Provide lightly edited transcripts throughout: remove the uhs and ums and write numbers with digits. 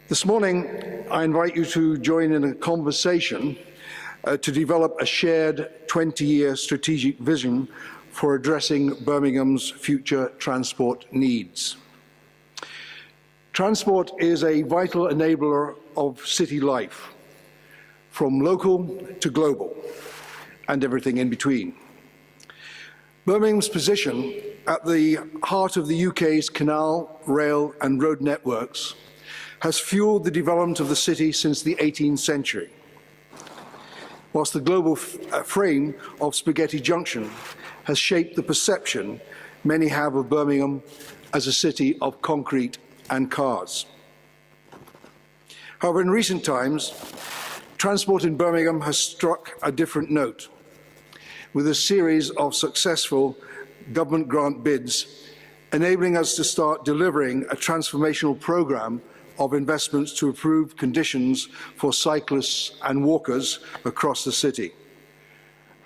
This morning, I invite you to join in a conversation to develop a shared 20-year strategic vision for addressing Birmingham's future transport needs. Transport is a vital enabler of city life, from local to global, and everything in between. Birmingham's position at the heart of the UK's canal, rail and road networks has fueled the development of the city since the 18th century. Whilst the global frame of Spaghetti Junction has shaped the perception many have of Birmingham as a city of concrete and cars. However, in recent times, transport in Birmingham has struck a different note, with a series of successful government grant bids enabling us to start delivering a transformational programme of investments to improve conditions for cyclists and walkers across the city,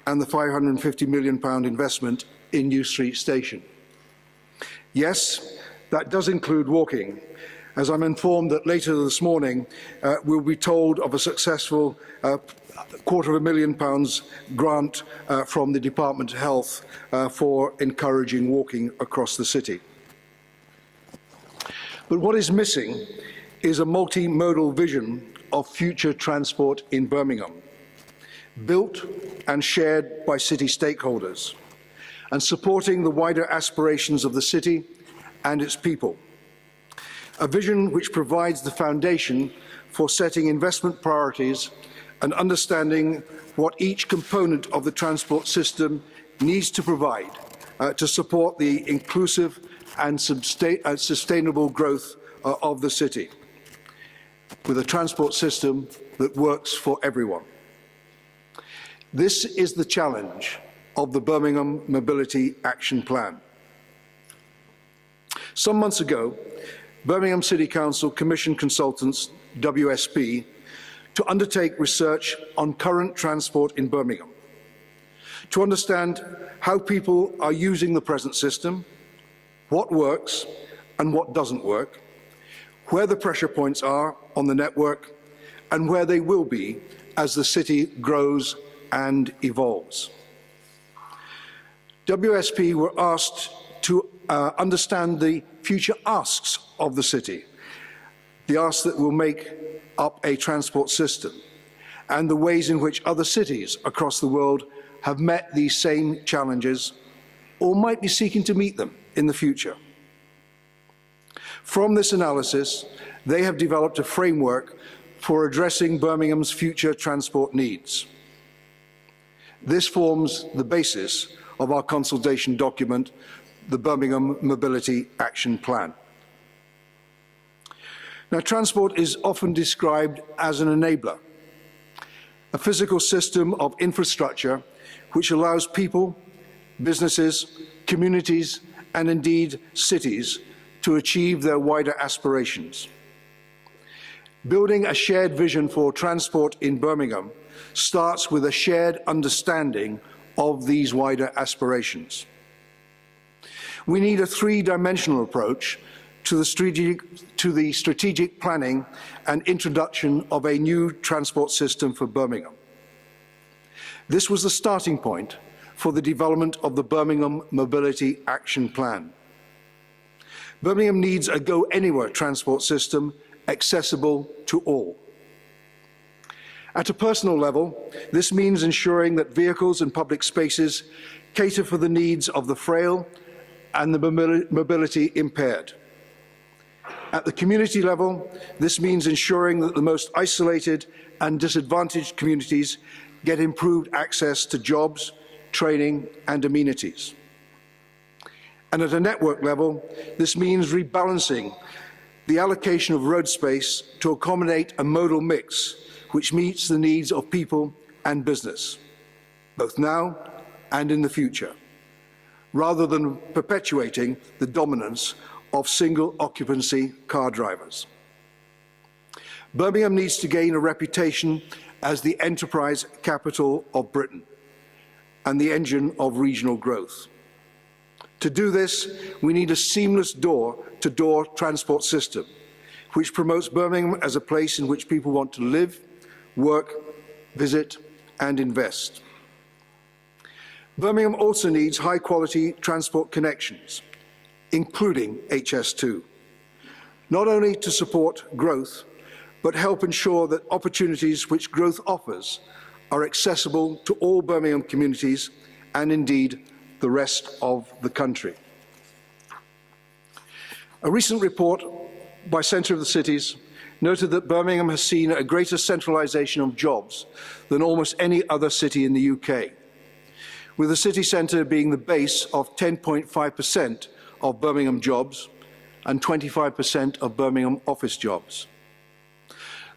and the £550 million investment in New Street Station. Yes, that does include walking, as I'm informed that later this morning we'll be told of a successful £250,000 grant from the Department of Health for encouraging walking across the city. But what is missing is a multimodal vision of future transport in Birmingham, built and shared by city stakeholders, and supporting the wider aspirations of the city and its people. A vision which provides the foundation for setting investment priorities and understanding what each component of the transport system needs to provide to support the inclusive and sustainable growth of the city, with a transport system that works for everyone. This is the challenge of the Birmingham Mobility Action Plan. Some months ago, Birmingham City Council commissioned consultants, WSP, to undertake research on current transport in Birmingham, to understand how people are using the present system, what works and what doesn't work, where the pressure points are on the network, and where they will be as the city grows and evolves. WSP were asked to understand the future asks of the city, the asks that will make up a transport system, and the ways in which other cities across the world have met these same challenges or might be seeking to meet them in the future. From this analysis, they have developed a framework for addressing Birmingham's future transport needs. This forms the basis of our consultation document, the Birmingham Mobility Action Plan. Now, transport is often described as an enabler, a physical system of infrastructure which allows people, businesses, communities, and indeed cities to achieve their wider aspirations. Building a shared vision for transport in Birmingham starts with a shared understanding of these wider aspirations. We need a three-dimensional approach to the strategic planning and introduction of a new transport system for Birmingham. This was the starting point for the development of the Birmingham Mobility Action Plan. Birmingham needs a go-anywhere transport system accessible to all. At a personal level, this means ensuring that vehicles and public spaces cater for the needs of the frail and the mobility impaired. At the community level, this means ensuring that the most isolated and disadvantaged communities get improved access to jobs, training and amenities. And at a network level, this means rebalancing the allocation of road space to accommodate a modal mix which meets the needs of people and business, both now and in the future, rather than perpetuating the dominance of single occupancy car drivers. Birmingham needs to gain a reputation as the enterprise capital of Britain and the engine of regional growth. To do this, we need a seamless door-to-door transport system, which promotes Birmingham as a place in which people want to live, work, visit and invest. Birmingham also needs high-quality transport connections, including HS2, not only to support growth, but help ensure that opportunities which growth offers are accessible to all Birmingham communities and indeed the rest of the country. A recent report by Centre of the Cities noted that Birmingham has seen a greater centralisation of jobs than almost any other city in the UK, with the city centre being the base of 10.5% of Birmingham jobs and 25% of Birmingham office jobs.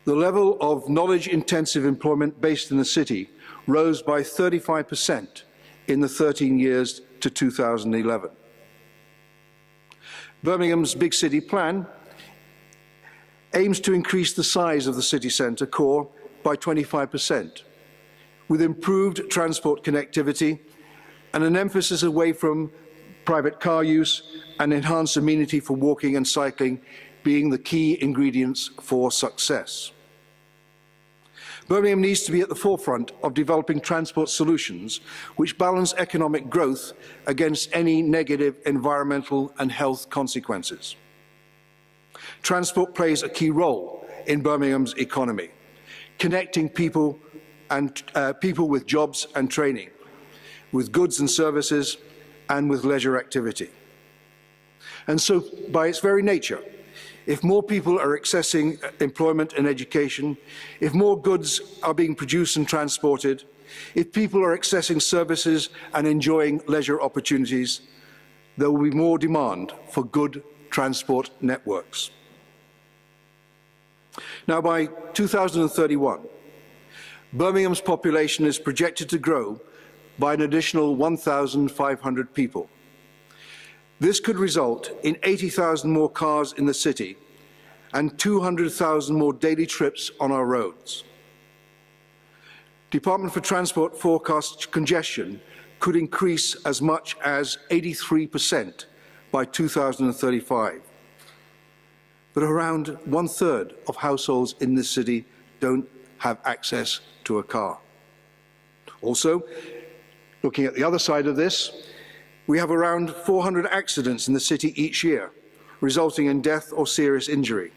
The level of knowledge-intensive employment based in the city rose by 35% in the 13 years to 2011. Birmingham's Big City Plan aims to increase the size of the city centre core by 25%, with improved transport connectivity and an emphasis away from private car use and enhanced amenity for walking and cycling being the key ingredients for success. Birmingham needs to be at the forefront of developing transport solutions which balance economic growth against any negative environmental and health consequences. Transport plays a key role in Birmingham's economy, connecting people with jobs and training, with goods and services, and with leisure activity. And so, by its very nature, if more people are accessing employment and education, if more goods are being produced and transported, if people are accessing services and enjoying leisure opportunities, there will be more demand for good transport networks. Now, by 2031, Birmingham's population is projected to grow by an additional 1,500 people. This could result in 80,000 more cars in the city and 200,000 more daily trips on our roads. Department for Transport forecasts congestion could increase as much as 83% by 2035. But around 1/3 of households in this city don't have access to a car. Also, looking at the other side of this, we have around 400 accidents in the city each year, resulting in death or serious injury.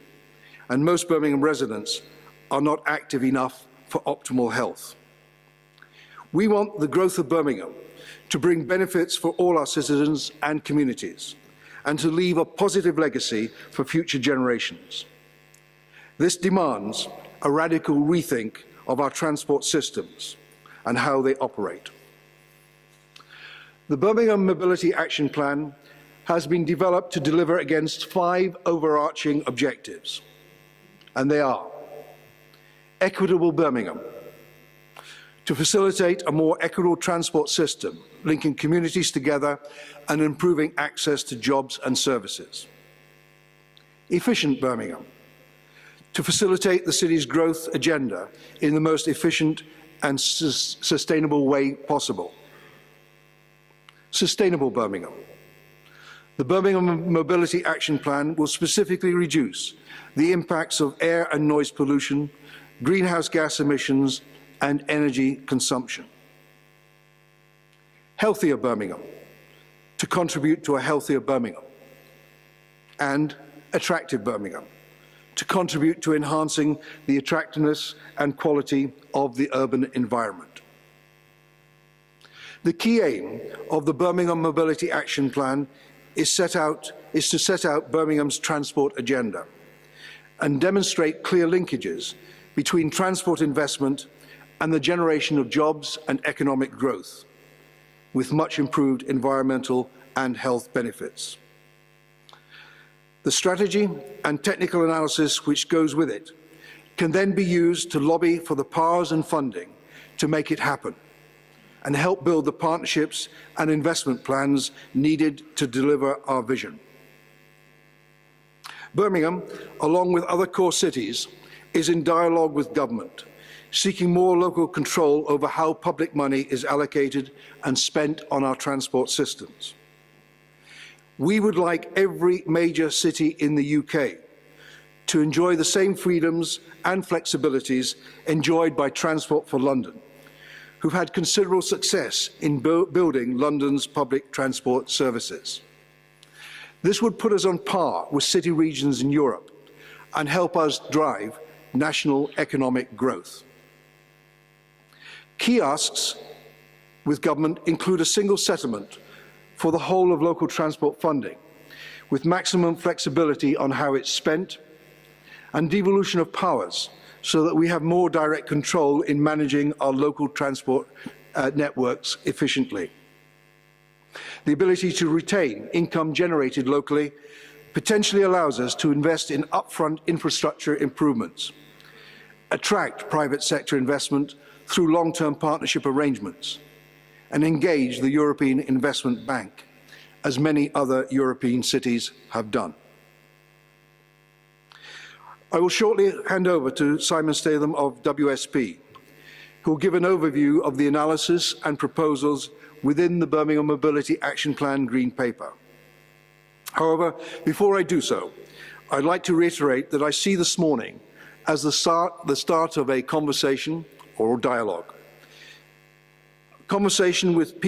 And most Birmingham residents are not active enough for optimal health. We want the growth of Birmingham to bring benefits for all our citizens and communities, and to leave a positive legacy for future generations. This demands a radical rethink of our transport systems and how they operate. The Birmingham Mobility Action Plan has been developed to deliver against 5 overarching objectives, and they are: equitable Birmingham, to facilitate a more equitable transport system, linking communities together and improving access to jobs and services; efficient Birmingham, to facilitate the city's growth agenda in the most efficient and sustainable way possible; sustainable Birmingham. The Birmingham Mobility Action Plan will specifically reduce the impacts of air and noise pollution, greenhouse gas emissions, and energy consumption. Healthier Birmingham, to contribute to a healthier Birmingham. And attractive Birmingham, to contribute to enhancing the attractiveness and quality of the urban environment. The key aim of the Birmingham Mobility Action Plan is to set out Birmingham's transport agenda and demonstrate clear linkages between transport investment and the generation of jobs and economic growth, with much improved environmental and health benefits. The strategy and technical analysis which goes with it can then be used to lobby for the powers and funding to make it happen, and help build the partnerships and investment plans needed to deliver our vision. Birmingham, along with other core cities, is in dialogue with government, seeking more local control over how public money is allocated and spent on our transport systems. We would like every major city in the UK to enjoy the same freedoms and flexibilities enjoyed by Transport for London, who've had considerable success in building London's public transport services. This would put us on par with city regions in Europe and help us drive national economic growth. Key asks with government include a single settlement for the whole of local transport funding, with maximum flexibility on how it's spent, and devolution of powers so that we have more direct control in managing our local transport networks efficiently. The ability to retain income generated locally potentially allows us to invest in upfront infrastructure improvements, attract private sector investment through long-term partnership arrangements, and engage the European Investment Bank, as many other European cities have done. I will shortly hand over to Simon Statham of WSP, who will give an overview of the analysis and proposals within the Birmingham Mobility Action Plan Green Paper. However, before I do so, I'd like to reiterate that I see this morning as the start of a conversation or dialogue. Conversation with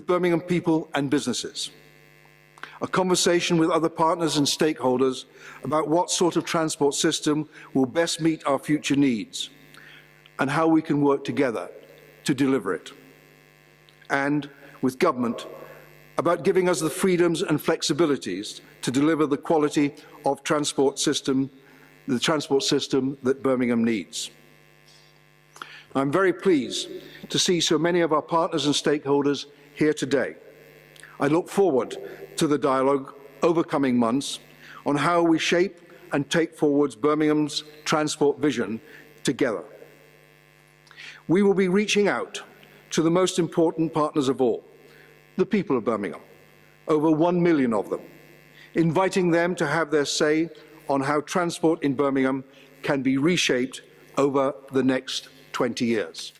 Birmingham people and businesses. A conversation with other partners and stakeholders about what sort of transport system will best meet our future needs and how we can work together to deliver it. And with government about giving us the freedoms and flexibilities to deliver the quality of the transport system that Birmingham needs. I'm very pleased to see so many of our partners and stakeholders here today. I look forward to the dialogue over coming months on how we shape and take forwards Birmingham's transport vision together. We will be reaching out to the most important partners of all, the people of Birmingham, over 1 million of them, inviting them to have their say on how transport in Birmingham can be reshaped over the next 20 years.